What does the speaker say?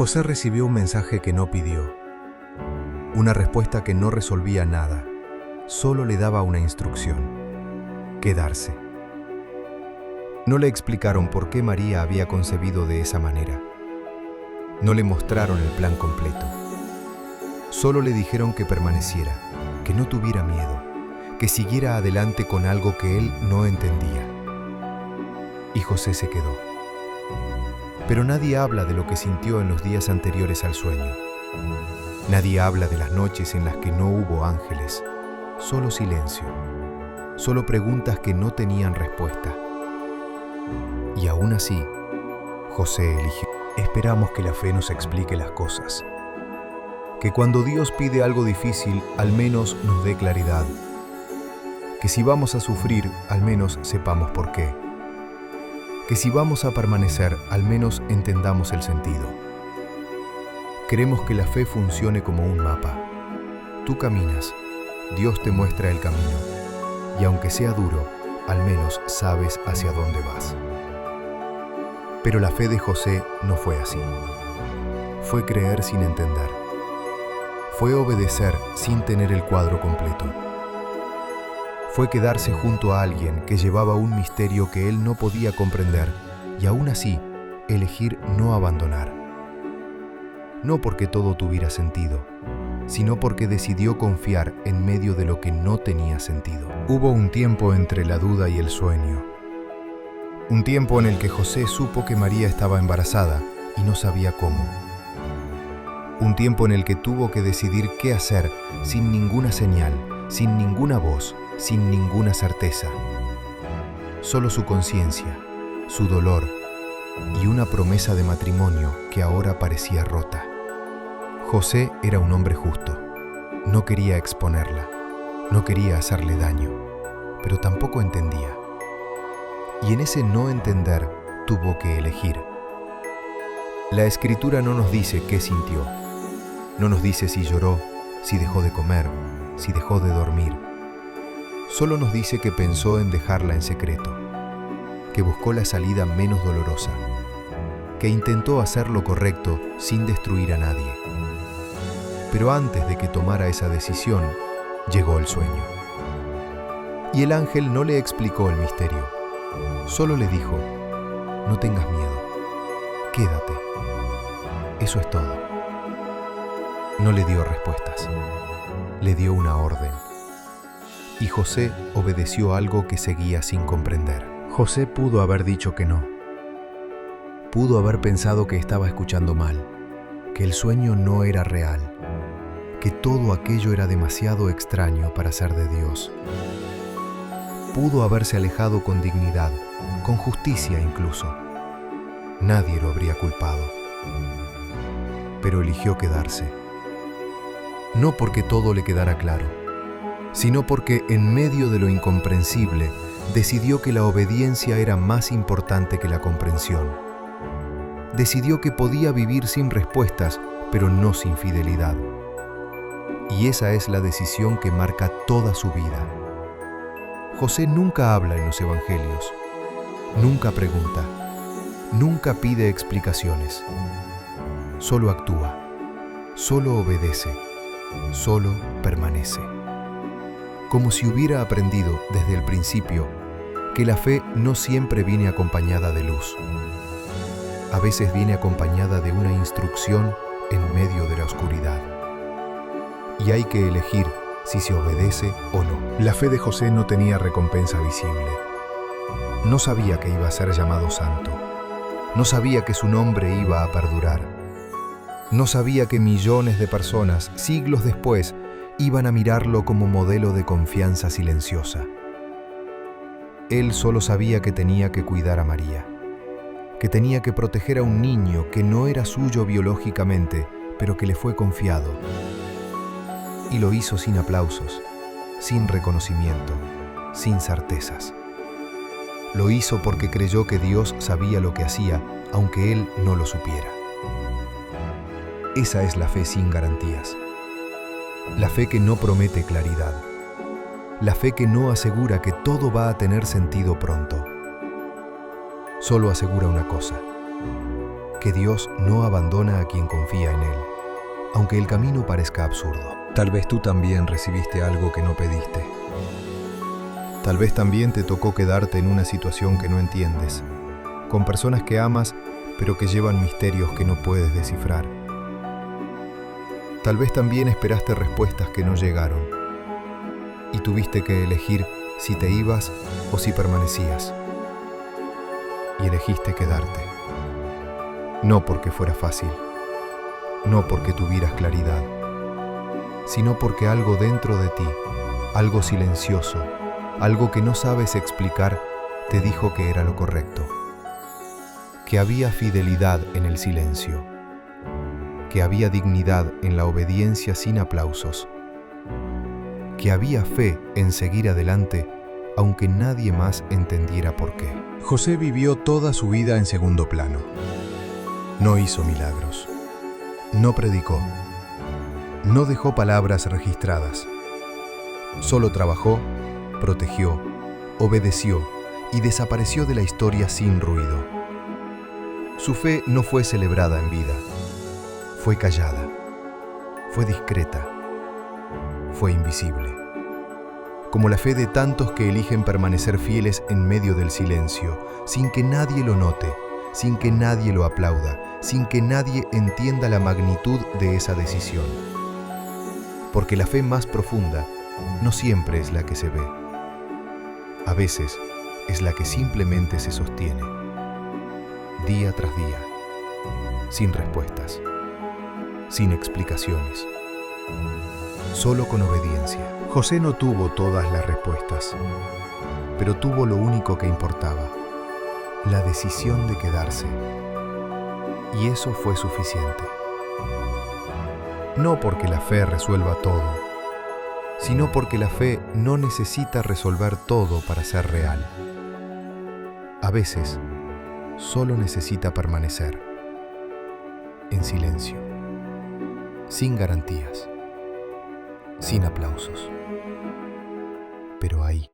José recibió un mensaje que no pidió, una respuesta que no resolvía nada, solo le daba una instrucción: quedarse. No le explicaron por qué María había concebido de esa manera. No le mostraron el plan completo. Solo le dijeron que permaneciera, que no tuviera miedo, que siguiera adelante con algo que él no entendía. Y José se quedó. Pero nadie habla de lo que sintió en los días anteriores al sueño. Nadie habla de las noches en las que no hubo ángeles, solo silencio, solo preguntas que no tenían respuesta. Y aún así, José eligió. Esperamos que la fe nos explique las cosas. Que cuando Dios pide algo difícil, al menos nos dé claridad. Que si vamos a sufrir, al menos sepamos por qué. Que si vamos a permanecer, al menos entendamos el sentido. Queremos que la fe funcione como un mapa. Tú caminas, Dios te muestra el camino, y aunque sea duro, al menos sabes hacia dónde vas. Pero la fe de José no fue así. Fue creer sin entender. Fue obedecer sin tener el cuadro completo. Fue quedarse junto a alguien que llevaba un misterio que él no podía comprender y aún así elegir no abandonar. No porque todo tuviera sentido, sino porque decidió confiar en medio de lo que no tenía sentido. Hubo un tiempo entre la duda y el sueño. Un tiempo en el que José supo que María estaba embarazada y no sabía cómo. Un tiempo en el que tuvo que decidir qué hacer sin ninguna señal, sin ninguna voz, sin ninguna certeza. Solo su conciencia, su dolor y una promesa de matrimonio que ahora parecía rota. José era un hombre justo. No quería exponerla, no quería hacerle daño, pero tampoco entendía. Y en ese no entender tuvo que elegir. La Escritura no nos dice qué sintió. No nos dice si lloró, si dejó de comer, si dejó de dormir. Solo nos dice que pensó en dejarla en secreto, que buscó la salida menos dolorosa, que intentó hacer lo correcto sin destruir a nadie. Pero antes de que tomara esa decisión, llegó el sueño. Y el ángel no le explicó el misterio, solo le dijo: no tengas miedo, quédate. Eso es todo. No le dio respuestas, le dio una orden. Y José obedeció algo que seguía sin comprender. José pudo haber dicho que no. Pudo haber pensado que estaba escuchando mal, que el sueño no era real, que todo aquello era demasiado extraño para ser de Dios. Pudo haberse alejado con dignidad, con justicia incluso. Nadie lo habría culpado. Pero eligió quedarse. No porque todo le quedara claro, sino porque en medio de lo incomprensible decidió que la obediencia era más importante que la comprensión. Decidió que podía vivir sin respuestas, pero no sin fidelidad. Y esa es la decisión que marca toda su vida. José nunca habla en los evangelios, nunca pregunta, nunca pide explicaciones. Solo actúa, solo obedece, solo permanece. Como si hubiera aprendido desde el principio que la fe no siempre viene acompañada de luz. A veces viene acompañada de una instrucción en medio de la oscuridad. Y hay que elegir si se obedece o no. La fe de José no tenía recompensa visible. No sabía que iba a ser llamado santo. No sabía que su nombre iba a perdurar. No sabía que millones de personas, siglos después, iban a mirarlo como modelo de confianza silenciosa. Él solo sabía que tenía que cuidar a María, que tenía que proteger a un niño que no era suyo biológicamente, pero que le fue confiado. Y lo hizo sin aplausos, sin reconocimiento, sin certezas. Lo hizo porque creyó que Dios sabía lo que hacía, aunque él no lo supiera. Esa es la fe sin garantías. La fe que no promete claridad. La fe que no asegura que todo va a tener sentido pronto. Solo asegura una cosa: que Dios no abandona a quien confía en Él, aunque el camino parezca absurdo. Tal vez tú también recibiste algo que no pediste. Tal vez también te tocó quedarte en una situación que no entiendes, con personas que amas, pero que llevan misterios que no puedes descifrar. Tal vez también esperaste respuestas que no llegaron, y tuviste que elegir si te ibas o si permanecías. Y elegiste quedarte. No porque fuera fácil, no porque tuvieras claridad, sino porque algo dentro de ti, algo silencioso, algo que no sabes explicar, te dijo que era lo correcto. Que había fidelidad en el silencio, que había dignidad en la obediencia sin aplausos, que había fe en seguir adelante aunque nadie más entendiera por qué. José vivió toda su vida en segundo plano. No hizo milagros, no predicó, no dejó palabras registradas. Solo trabajó, protegió, obedeció y desapareció de la historia sin ruido. Su fe no fue celebrada en vida, fue callada, fue discreta, fue invisible. Como la fe de tantos que eligen permanecer fieles en medio del silencio, sin que nadie lo note, sin que nadie lo aplauda, sin que nadie entienda la magnitud de esa decisión. Porque la fe más profunda no siempre es la que se ve. A veces es la que simplemente se sostiene, día tras día, sin respuestas, sin explicaciones, solo con obediencia. José no tuvo todas las respuestas, pero tuvo lo único que importaba, la decisión de quedarse. Y eso fue suficiente. No porque la fe resuelva todo, sino porque la fe no necesita resolver todo para ser real. A veces, solo necesita permanecer en silencio, sin garantías, sin aplausos, pero ahí.